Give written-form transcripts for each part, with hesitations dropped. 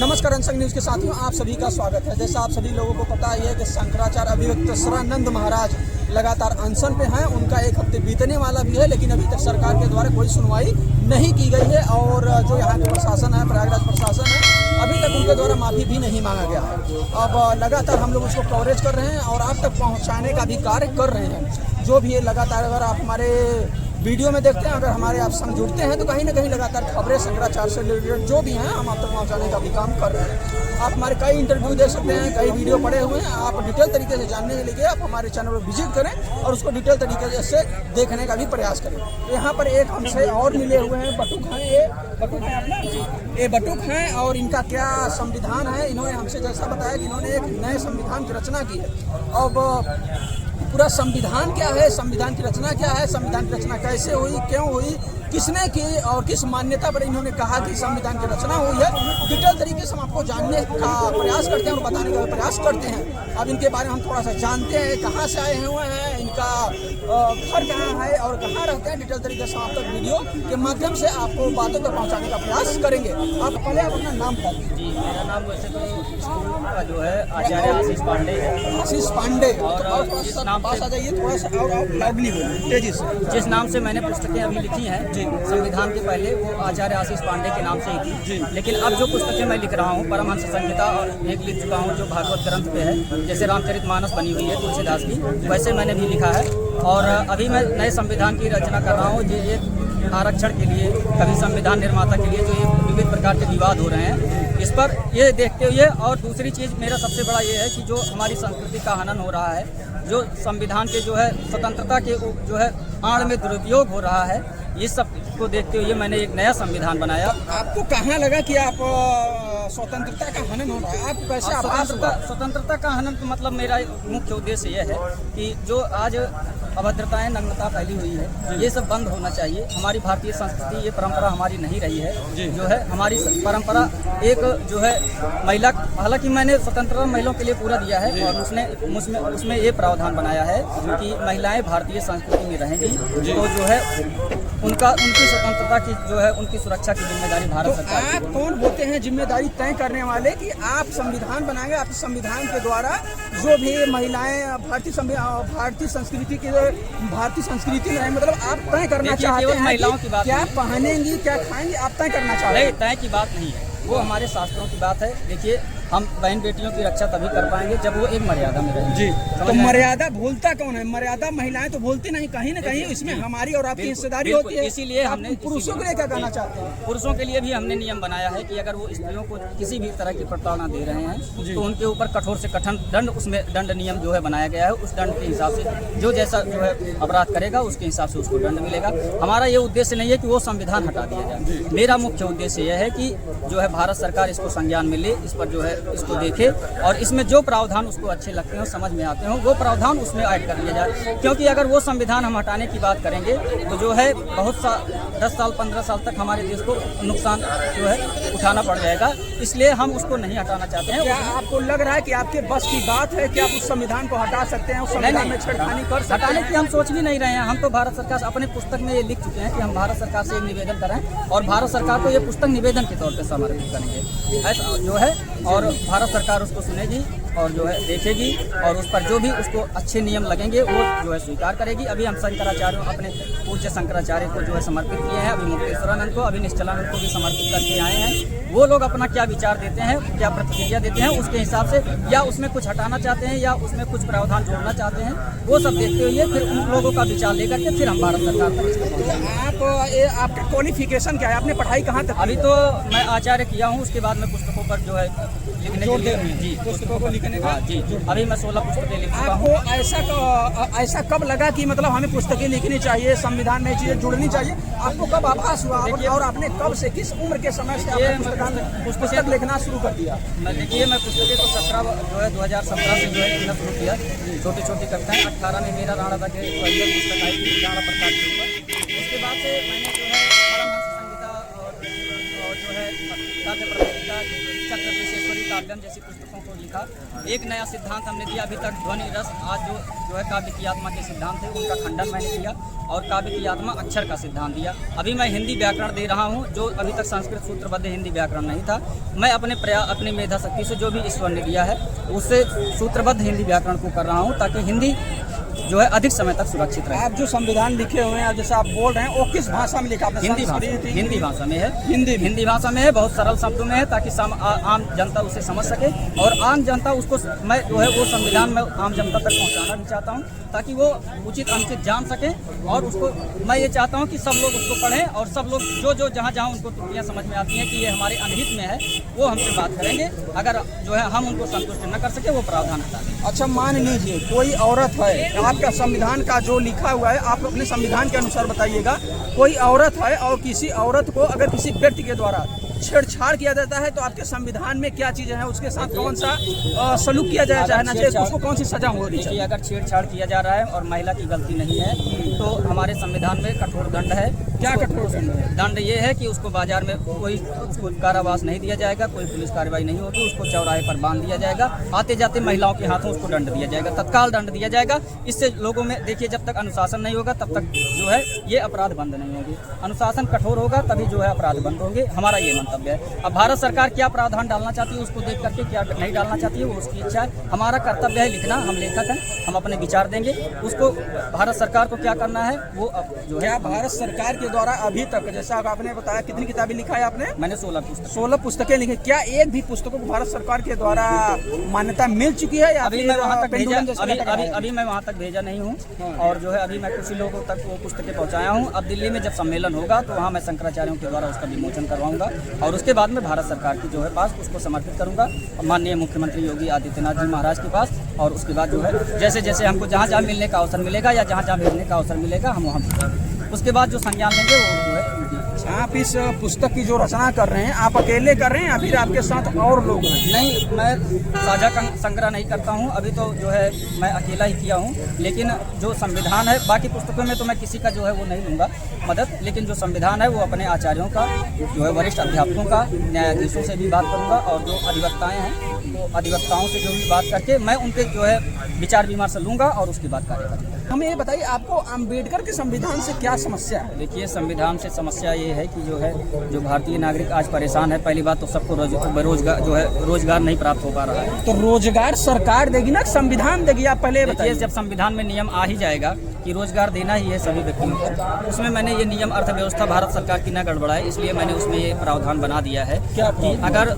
नमस्कार, अंशक न्यूज़ के साथियों, आप सभी का स्वागत है। जैसा आप सभी लोगों को पता ही है कि शंकराचार्य अभिव्यक्तेश्वरानंद महाराज लगातार अनशन पे हैं। उनका एक हफ्ते बीतने वाला भी है, लेकिन अभी तक सरकार के द्वारा कोई सुनवाई नहीं की गई है। और जो यहाँ के प्रशासन है, प्रयागराज प्रशासन है, अभी तक उनके द्वारा माफ़ी भी नहीं मांगा गया है। अब लगातार हम लोग उसको कवरेज कर रहे हैं और आप तक पहुँचाने का भी कार्य कर रहे हैं। जो भी है लगातार, अगर आप हमारे वीडियो में देखते हैं, अगर हमारे आप संग जुड़ते हैं तो कहीं ना कहीं लगातार खबरें शंकराचार्य से रिलेटेड जो भी हैं हम आप तक पहुंचाने का भी काम कर रहे हैं। आप हमारे कई इंटरव्यू देख सकते हैं, कई वीडियो पड़े हुए हैं। आप डिटेल तरीके से जानने के लिए आप हमारे चैनल पर विजिट करें और उसको डिटेल तरीके से देखने का भी प्रयास करें। यहाँ पर एक हमसे और मिले हुए हैं, बटुक हैं। ये बटुक हैं और इनका क्या संविधान है, इन्होंने हमसे जैसा बताया कि इन्होंने एक नए संविधान की रचना की है। अब पूरा संविधान क्या है, संविधान की रचना क्या है, संविधान की रचना कैसे हुई, क्यों हुई, किसने की और किस मान्यता पर इन्होंने कहा कि संविधान की रचना हुई है, डिटेल तरीके से हम आपको जानने का प्रयास करते हैं और बताने का प्रयास करते हैं। अब इनके बारे में हम थोड़ा सा जानते हैं, कहाँ से आए हुए हैं, इनका घर कहाँ है और कहाँ रहते हैं। डिटेल तरीके से आप तक वीडियो के माध्यम से आपको बातों तक पहुँचाने का प्रयास करेंगे। आप पहले आप अपना नाम बता दीजिए। जी, मेरा नाम वैसे तो स्कूल का जो है आचार्य आशीष पांडे है। आशीष पांडे, और जिस नाम पास आ जाइए, थोड़ा सा और लाउडली बोलिए, तेजी से। जिस नाम से मैंने पुस्तकें अभी लिखी हैं संविधान के पहले, वो आचार्य आशीष पांडे के नाम से ही थी। लेकिन अब जो पुस्तकें मैं लिख रहा हूँ, परमहंस संहिता और एक लिख चुका हूँ जो भागवत ग्रंथ पे है, जैसे रामचरितमानस बनी हुई है तुलसीदास की, वैसे मैंने भी लिखा है। और अभी मैं नए संविधान की रचना कर रहा हूँ। ये एक आरक्षण के लिए, कभी संविधान निर्माता के लिए जो ये विविध प्रकार के विवाद हो रहे हैं, इस पर ये देखते हुए, और दूसरी चीज़ मेरा सबसे बड़ा ये है कि जो हमारी संस्कृति का हनन हो रहा है, जो संविधान के जो है स्वतंत्रता के जो है आड़ में दुरुपयोग हो रहा है, ये सब को देखते हुए मैंने एक नया संविधान बनाया। आपको कहाँ लगा कि आप स्वतंत्रता का हनन हो रहा है? आपको कैसे आभास हुआ? स्वतंत्रता का हनन का मतलब मेरा मुख्य उद्देश्य यह है कि जो आज अभद्रताएं, नग्नता फैली हुई है, ये सब बंद होना चाहिए। हमारी भारतीय संस्कृति, ये परंपरा हमारी नहीं रही है। जो है हमारी परंपरा एक जो है महिला, हालांकि मैंने स्वतंत्रता महिलाओं के लिए पूरा दिया है और उसमें ये प्रावधान बनाया है कि महिलाएं भारतीय संस्कृति में रहेंगी, तो जो है उनकी स्वतंत्रता की जो है उनकी सुरक्षा की जिम्मेदारी भारत सरकार की। आप कौन होते हैं जिम्मेदारी तय करने वाले कि आप संविधान बनाएंगे, आप संविधान के द्वारा जो भी महिलाएं भारतीय संस्कृति की, भारतीय संस्कृति में, मतलब आप तय करना चाहते हैं महिलाओं की बात, क्या पहनेंगी, क्या खाएंगी, आप तय करना चाहते हैं? तय की बात नहीं है, वो हमारे शास्त्रों की बात है। देखिए, हम बहन बेटियों की रक्षा तभी कर पाएंगे जब वो एक मर्यादा में रहें। जी, तो मर्यादा भूलता कौन है? मर्यादा महिलाएं तो भूलती नहीं, कहीं ना कहीं इसमें हमारी और आपकी हिस्सेदारी होती है। इसीलिए हमने पुरुषों के लिए क्या कहना चाहते हैं? पुरुषों के लिए भी हमने नियम बनाया है कि अगर वो स्त्रियों को किसी भी तरह की प्रताड़ना दे रहे हैं तो उनके ऊपर कठोर से कठोर दंड, उसमें दंड नियम जो है बनाया गया है। उस दंड के हिसाब से जो जैसा जो है अपराध करेगा उसके हिसाब से उसको दंड मिलेगा। हमारा ये उद्देश्य नहीं है कि वो संविधान हटा दिया जाए। मेरा मुख्य उद्देश्य यह है कि जो है भारत सरकार इसको संज्ञान में ले, इस पर जो है इसको देखे और इसमें जो प्रावधान उसको अच्छे लगते हो, समझ में आते हो, वो प्रावधान उसमें ऐड कर लिया जाए। क्योंकि अगर वो संविधान हम हटाने की बात करेंगे तो जो है बहुत 10 साल 15 साल तक हमारे देश को नुकसान जो है उठाना पड़ जाएगा। इसलिए हम उसको नहीं हटाना चाहते हैं। क्या आपको लग रहा है कि आपके बस की बात है कि आप उस संविधान को हटा सकते हैं, उस संविधान में छेड़खानी कर सकते हैं? हटाने की हम सोच भी नहीं रहे हैं। हम तो भारत सरकार से अपने पुस्तक में ये लिख चुके हैं कि हम भारत सरकार से एक निवेदन करें और भारत सरकार को ये पुस्तक निवेदन के तौर पर समर्पित करेंगे, ऐसा जो है। और भारत सरकार उसको सुनेगी और जो है देखेगी और उस पर जो भी उसको अच्छे नियम लगेंगे वो जो है स्वीकार करेगी। अभी हम शंकराचार्य, अपने पूज्य शंकराचार्य को जो है समर्पित किए हैं, अभी मुक्तेश्वरानंद को, अभी निश्चलानंद को भी समर्पित करके आए हैं। वो लोग अपना क्या विचार देते हैं, क्या प्रतिक्रिया देते हैं, उसके हिसाब से या उसमें कुछ हटाना चाहते हैं या उसमें कुछ प्रावधान जोड़ना चाहते हैं, वो सब देखते हुए फिर उन लोगों का विचार लेकर के फिर हम भारत सरकार तक इसको। आपका क्वालिफिकेशन क्या है? आपने पढ़ाई कहाँ तक? अभी तो मैं आचार्य किया हूँ, उसके बाद मैं पुस्तकों पर जो है लिखने के लिए, जी पुस्तकों को लिखने का, जी अभी मैं 16 पुस्तकें लिख चुका हूँ। आपको ऐसा कब लगा कि मतलब हमें पुस्तकें लिखनी चाहिए, संविधान में चीजें जुड़नी चाहिए? आपको कब आभास हुआ और आपने कब से, किस उम्र के समय से आपने पुस्तक लिखना शुरू कर दिया? देखिए, मैं पुस्तकें तो 2017 से जो है लिखना शुरू किया, छोटी छोटी कविताएं। 18 में मेरा राणा था कि पुस्तक आई थी राणा प्रसाद के ऊपर। उसके बाद से मैंने जो है परमहंस संहिता और जो है काव्य प्रतियोगिता, चक्र विशेश्वरी काव्यम जैसी पुस्तकों को लिखा। एक नया सिद्धांत हमने दिया अभी तक, ध्वनि रस। आज जो है काव्य की आत्मा के सिद्धांत थे उनका खंडन मैंने किया और काव्य की आत्मा अक्षर का सिद्धांत दिया। अभी मैं हिंदी व्याकरण दे रहा हूँ, जो अभी तक संस्कृत सूत्रबद्ध हिंदी व्याकरण नहीं था। मैं अपनी मेधा शक्ति से जो भी ईश्वर ने दिया है उससे सूत्रबद्ध हिंदी व्याकरण को कर रहा हूँ, ताकि हिंदी जो है अधिक समय तक सुरक्षित रहे। आप जो संविधान लिखे हुए हैं, जैसे आप बोल रहे हैं, वो किस भाषा में लिखा आपने? हिंदी भाषा में है। हिंदी भाषा में है, बहुत सरल शब्दों में है, ताकि आम जनता उसे समझ सके। और आम जनता उसको, मैं जो है वो संविधान में आम जनता तक पहुंचाना भी चाहता हूं, ताकि वो उचित अनुचित जान सके। और उसको मैं ये चाहता हूं कि सब लोग उसको पढ़ें और सब लोग जो जहां उनको त्रुटियां समझ में आती हैं कि ये हमारे अनहित में है, वो हमसे बात करेंगे। अगर जो है हम उनको संतुष्ट न कर सके, वो प्रावधान हटा दें। अच्छा, मान लीजिए कोई औरत है, आपका संविधान का जो लिखा हुआ है आप अपने संविधान के अनुसार बताइएगा। कोई औरत है और किसी औरत को अगर किसी व्यक्ति के द्वारा छेड़छाड़ किया जाता है, तो आपके संविधान में क्या चीजें हैं, उसके साथ कौन सा सलूक किया जाना चाहिए, उसको कौन सी सजा होनी चाहिए? अगर छेड़छाड़ किया जा रहा है और महिला की गलती नहीं है, तो हमारे संविधान में कठोर दंड है। क्या कठोर दंड ये है कि उसको बाजार में उसको कारावास नहीं दिया जाएगा, कोई पुलिस कार्रवाई नहीं होगी, उसको चौराहे पर बांध दिया जाएगा, आते जाते महिलाओं के हाथों उसको दंड दिया जाएगा, तत्काल दंड दिया जाएगा। इससे लोगों में देखिए, जब तक अनुशासन नहीं होगा तब तक जो है ये अपराध बंद नहीं होंगे। अनुशासन कठोर होगा तभी जो है अपराध बंद होंगे, हमारा ये मंतव्य है। अब भारत सरकार क्या प्रावधान डालना चाहती है उसको देख करके, क्या नहीं डालना चाहती है वो उसकी इच्छा है। हमारा कर्तव्य है लिखना, हम लेखक हैं, हम अपने विचार देंगे। उसको भारत सरकार को क्या करना है वो जो है। भारत सरकार के द्वारा अभी तक, जैसा आपने बताया, कितनी किताबें लिखा है आपने? मैंने 16 पुस्तकें लिखी। क्या एक भी पुस्तकों को भारत सरकार के द्वारा मान्यता मिल चुकी है? अभी मैं वहाँ तक भेजा नहीं हूँ। और जो है अभी मैं कुछ लोगों तक वो पुस्तकें पहुँचाया हूँ। अब दिल्ली में जब सम्मेलन होगा तो वहाँ मैं शंकराचार्यों के द्वारा उसका विमोचन करवाऊंगा और उसके बाद में भारत सरकार की जो है पास उसको समर्पित करूंगा माननीय मुख्यमंत्री योगी आदित्यनाथ जी महाराज के पास। और उसके बाद जो है जैसे जैसे हमको जहाँ मिलने का अवसर मिलेगा या जहाँ भेजने का अवसर मिलेगा हम वहाँ, उसके बाद जो संज्ञान लेंगे वो जो है। आप इस पुस्तक की जो रचना कर रहे हैं, आप अकेले कर रहे हैं या फिर आपके साथ और लोग हैं? नहीं, मैं साझा संग्रह नहीं करता हूं। अभी तो जो है मैं अकेला ही किया हूं। लेकिन जो संविधान है, बाकी पुस्तकों में तो मैं किसी का जो है वो नहीं लूँगा मदद। लेकिन जो संविधान है वो अपने आचार्यों का, जो है वरिष्ठ अध्यापकों का, न्यायाधीशों से भी बात करूँगा और जो अधिवक्ताएँ हैं तो अधिवक्ताओं से जो भी बात करके मैं उनके जो है विचार विमर्श लूँगा और उसके बाद कार्य करूँगा। हमें ये बताइए, आपको अम्बेडकर के संविधान से क्या समस्या है? देखिए, संविधान से समस्या ये है कि जो भारतीय नागरिक आज परेशान है। पहली बात तो सबको बेरोजगार जो है रोजगार नहीं प्राप्त हो पा रहा है। तो रोजगार सरकार देगी ना, संविधान देगी? आप पहले बताइए। जब संविधान में नियम आ ही जाएगा कि रोजगार देना ही है सभी व्यक्तियों को, उसमें मैंने ये नियम अर्थव्यवस्था भारत सरकार की न गड़बड़ाए इसलिए मैंने उसमें ये प्रावधान बना दिया है कि अगर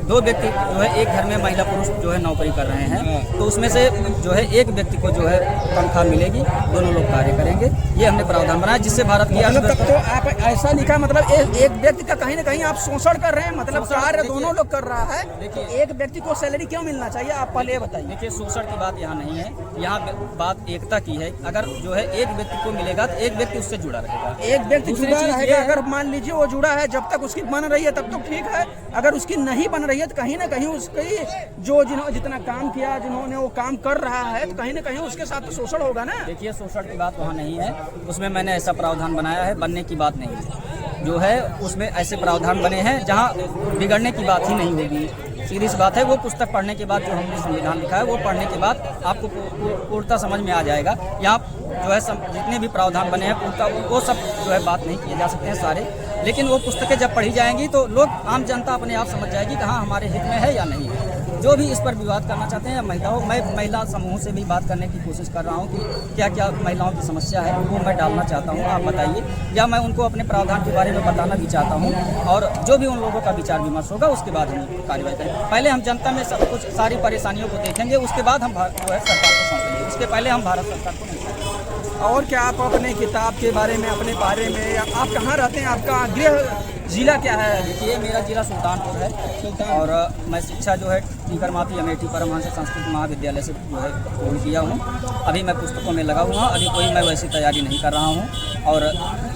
दो व्यक्ति जो है एक घर में महिला पुरुष जो है नौकरी कर रहे हैं तो उसमें से जो है एक व्यक्ति को जो है तनख्वाह मिलेगी, दोनों लोग कार्य करेंगे। ये हमने प्रावधान बनाया जिससे भारत की तो आप ऐसा लिखा, मतलब एक व्यक्ति का कहीं ना कहीं आप शोषण कर रहे हैं, मतलब कार्य दोनों लोग कर रहा है। देखिए, एक व्यक्ति को सैलरी क्यों मिलना चाहिए, आप पहले बताइए। देखिए, शोषण की बात यहाँ नहीं है, यहाँ बात एकता की है। अगर जो है एक व्यक्ति को मिलेगा तो एक व्यक्ति उससे जुड़ा रहेगा, एक व्यक्ति जुड़ा रहेगा। अगर मान लीजिए वो जुड़ा है, जब तक उसकी बन रही है तब तो ठीक है, अगर उसकी नहीं बन रही है तो कहीं ना कहीं उसकी जो जितना काम किया, जिन्होंने वो काम कर रहा है, तो कहीं ना कहीं उसके साथ तो शोषण होगा ना। देखिए, शोषण की बात वहाँ नहीं है, उसमें मैंने ऐसा प्रावधान बनाया है, बनने की बात नहीं है। जो है उसमें ऐसे प्रावधान बने हैं जहाँ बिगड़ने की बात ही नहीं होगी। सीधी सी बात है, वो पुस्तक पढ़ने के बाद जो हमने संविधान लिखा है वो पढ़ने के बाद आपको पूर्णतः समझ में आ जाएगा। यहाँ जो है जितने भी प्रावधान बने हैं पूर्णतः वो सब जो है बात नहीं किए जा सकते हैं सारे, लेकिन वो पुस्तकें जब पढ़ी जाएंगी तो लोग, आम जनता अपने आप समझ जाएगी कि हाँ हमारे हित में है या नहीं है। जो भी इस पर विवाद करना चाहते हैं महिलाओं, मैं महिला समूह से भी बात करने की कोशिश कर रहा हूँ कि क्या क्या महिलाओं की समस्या है वो मैं डालना चाहता हूँ, आप बताइए, या मैं उनको अपने प्रावधान के बारे में बताना भी चाहता हूँ। और जो भी उन लोगों का विचार विमर्श होगा उसके बाद हम कार्रवाई करेंगे। पहले हम जनता में सब कुछ सारी परेशानियों को देखेंगे, उसके बाद हम जो है सरकार को सौंपेंगे, उसके पहले हम भारत सरकार को नहीं सौंपेंगे। और क्या आप अपने किताब के बारे में, अपने बारे में, आप कहाँ रहते हैं, आपका गृह जिला क्या है? देखिए, मेरा जिला सुल्तानपुर है और मैं शिक्षा जो है टीकरमाती अमेठी परमहंस संस्कृत महाविद्यालय से जो है पूर्ण किया हूँ। अभी मैं पुस्तकों में लगा हुआ हूँ, अभी कोई मैं वैसी तैयारी नहीं कर रहा हूँ और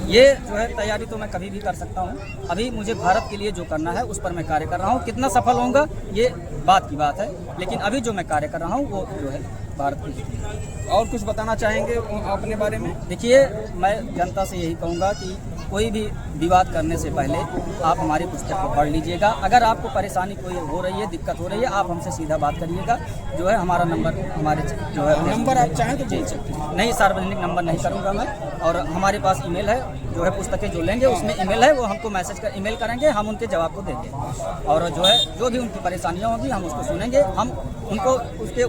ये जो है तैयारी तो मैं कभी भी कर सकता हूँ। अभी मुझे भारत के लिए जो करना है उस पर मैं कार्य कर रहा हूँ। कितना सफल होऊंगा ये बात की बात है, लेकिन अभी जो मैं कार्य कर रहा हूँ वो जो है भारत की। और कुछ बताना चाहेंगे अपने बारे में? देखिए, मैं जनता से यही कहूँगा कि कोई भी विवाद करने से पहले आप हमारी पुस्तक को पढ़ लीजिएगा। अगर आपको परेशानी कोई हो रही है, दिक्कत हो रही है, आप हमसे सीधा बात करिएगा। जो है हमारा नंबर हमारे जो है नंबर आप चाहें तो दे सकते हैं। नहीं, सार्वजनिक नंबर नहीं करूँगा मैं। और हमारे पास ईमेल है, जो है पुस्तकें जो लेंगे उसमें ईमेल है, वो हमको मैसेज कर ईमेल करेंगे, हम उनके जवाब को देंगे। और जो है जो भी उनकी परेशानियाँ होंगी हम उसको सुनेंगे, हम उनको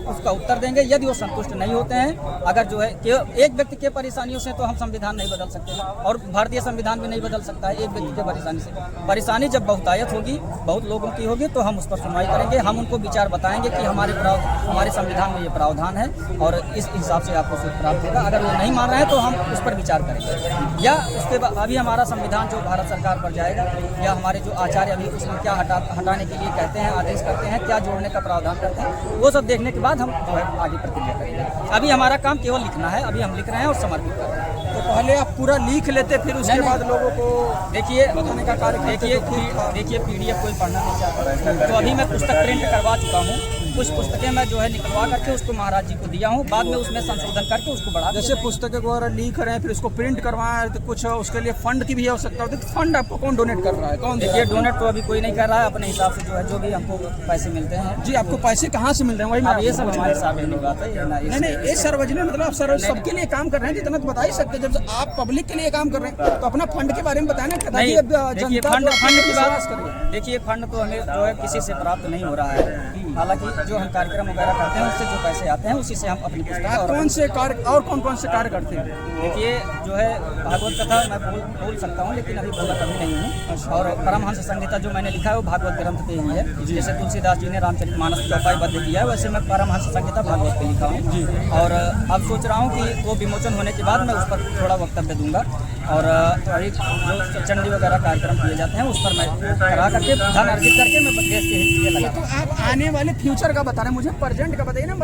उसका उत्तर देंगे। यदि वो संतुष्ट नहीं होते हैं, अगर जो है एक व्यक्ति के परेशानियों से तो हम संविधान नहीं बदल सकते और भारतीय संविधान भी नहीं बदल सकता है एक व्यक्ति के परेशानी से। परेशानी जब बहुतायत होगी, बहुत लोगों की होगी, तो हम उस पर सुनवाई करेंगे। हम उनको विचार बताएंगे कि हमारे संविधान में ये प्रावधान है और इस हिसाब से आपको सुख प्राप्त होगा। अगर वो नहीं मान रहे हैं तो हम उस पर विचार करेंगे। या उसके बाद अभी हमारा संविधान जो भारत सरकार पर जाएगा, या हमारे जो आचार्य अभी उसमें क्या हटाने के लिए कहते हैं, आदेश करते हैं, क्या जोड़ने का प्रावधान करते हैं, वो सब देखने के बाद हम जो है आगे प्रक्रिया करेंगे। अभी हमारा काम केवल लिखना है, अभी हम लिख रहे हैं और समर्पित कर रहे हैं। तो पहले आप पूरा लिख लेते, फिर उसके बाद लोगों को देखिए बताने का कार्य देखिए PDF कोई पढ़ना नहीं चाहता, तो अभी मैं पुस्तक प्रिंट करवा चुका हूँ। कुछ पुस्तकें मैं जो है निकलवा करके उसको महाराज जी को दिया हूँ, बाद में उसमें संशोधन करके उसको बढ़ा। जैसे पुस्तकें वगैरह लिख रहे हैं, फिर उसको प्रिंट करवाएं, तो कुछ उसके लिए फंड की भी आवश्यकता होती है। तो फंड आपको कौन डोनेट कर रहा है? कौन? देखिए, डोनेट तो अभी कोई नहीं कर रहा है, अपने हिसाब से जो है जो भी हमको पैसे मिलते हैं। जी, आपको पैसे कहाँ से मिल रहे हैं? वही अब ये सब हमारे सार्वजनिक बात है। नहीं, ये सार्वजनिक मतलब आप सबके लिए काम कर रहे हैं, इतना तो बता ही सकते हैं। जब आप पब्लिक के लिए काम कर रहे हैं तो अपना फंड के बारे में बताएं ना। देखिए, फंड की बात करिए। देखिए, फंड तो हमें जो है किसी से प्राप्त नहीं हो रहा है। हालांकि जो हम कार्यक्रम वगैरह करते हैं उससे जो पैसे आते हैं उसी से हम अपनी पुस्तक और कौन कौन से कार्य करते हैं? देखिए, जो है भागवत कथा मैं बोल सकता हूँ, लेकिन अभी बोला कभी नहीं हूँ। और परमहंस संहिता जो मैंने लिखा है वो भागवत ग्रंथ पे ही है। जैसे तुलसीदास जी ने रामचरितमानस चौपाईबद्ध किया है, वैसे मैं परमहंस संहिता भागवत पे लिखा हूँ। और अब सोच रहा हूँ कि वो विमोचन होने के बाद मैं उस पर थोड़ा वक्तव्य दूंगा। और अभी जो चंडी वगैरह कार्यक्रम किए जाते हैं उस पर मैं करा करके धन अर्जित करके मैं देश के हित के लिए लगा। तो आप आने वाले फ्यूचर का बता रहे हैं, मुझे प्रेजेंट का बताइए ना।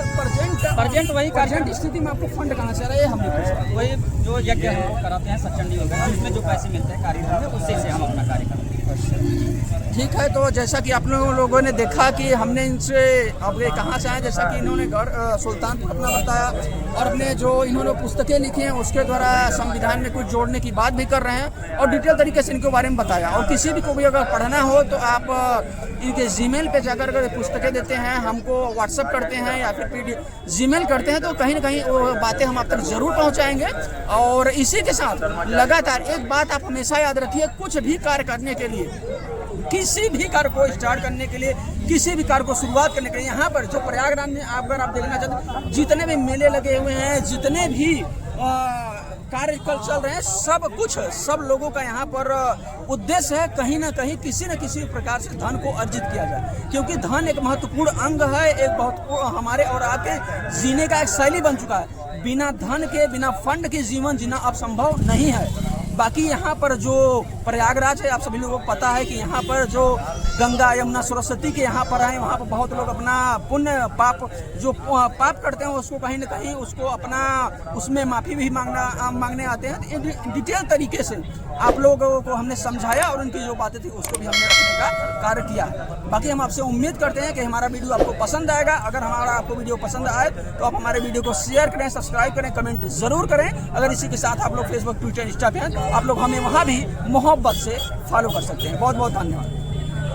प्रेजेंट वही प्रेजेंट स्थिति में आपको फंड कहाँ से आ रहा है? हमने पूछा। वही जो यज्ञ हम कराते हैं सचंडी वगैरह, उसमें जो पैसे मिलते हैं कार्यक्रम में, उससे से हम अपना कार्य करते हैं। ठीक है, तो जैसा कि आप लोगों ने देखा कि हमने इनसे अब ये कहाँ से आए, जैसा कि इन्होंने सुल्तानपुर अपना बताया और अपने जो इन्होंने पुस्तकें लिखी हैं उसके द्वारा संविधान में कुछ जोड़ने की बात भी कर रहे हैं और डिटेल तरीके से इनके बारे में बताया। और किसी भी को भी अगर पढ़ना हो तो आप इनके जीमेल पे जाकर अगर पुस्तकें देते हैं, हमको व्हाट्सअप करते हैं या फिर जीमेल करते हैं, तो कहीं ना कहीं वो बातें हम आप तक जरूर पहुँचाएँगे। और इसी के साथ लगातार एक बात आप हमेशा याद रखिए, कुछ भी कार्य करने के लिए, किसी भी कार्य को स्टार्ट करने के लिए, किसी भी कार्य को शुरुआत करने के लिए, यहाँ पर जो प्रयागराज में अगर आप देखना चाहते हैं, जितने भी मेले लगे हुए हैं, जितने भी कार्य कल चल रहे हैं, सब लोगों का यहाँ पर उद्देश्य है कहीं ना कहीं किसी न किसी प्रकार से धन को अर्जित किया जाए। क्योंकि धन एक महत्वपूर्ण अंग है, एक बहुत हमारे और आपके जीने का एक शैली बन चुका है। बिना धन के, बिना फंड के जीवन जीना अब संभव नहीं है। बाकी यहाँ पर जो प्रयागराज है, आप सभी लोगों को पता है कि यहाँ पर जो गंगा यमुना सरस्वती के यहाँ पर आए, वहाँ पर बहुत लोग अपना पुण्य पाप करते हैं उसको कहीं ना कहीं उसको अपना उसमें माफ़ी भी मांगने आते हैं। डिटेल तरीके से आप लोगों को हमने समझाया और उनकी जो बातें थी उसको भी हमने रखने का कार्य किया। बाकी हम आपसे उम्मीद करते हैं कि हमारा वीडियो आपको पसंद आएगा। अगर आपको वीडियो पसंद आए तो आप हमारे वीडियो को शेयर करें, सब्सक्राइब करें, कमेंट जरूर करें। अगर इसी के साथ आप लोग फेसबुक, ट्विटर, इंस्टा पे हैं, आप लोग हमें वहाँ भी मोहब्बत से फॉलो कर सकते हैं। बहुत बहुत धन्यवाद।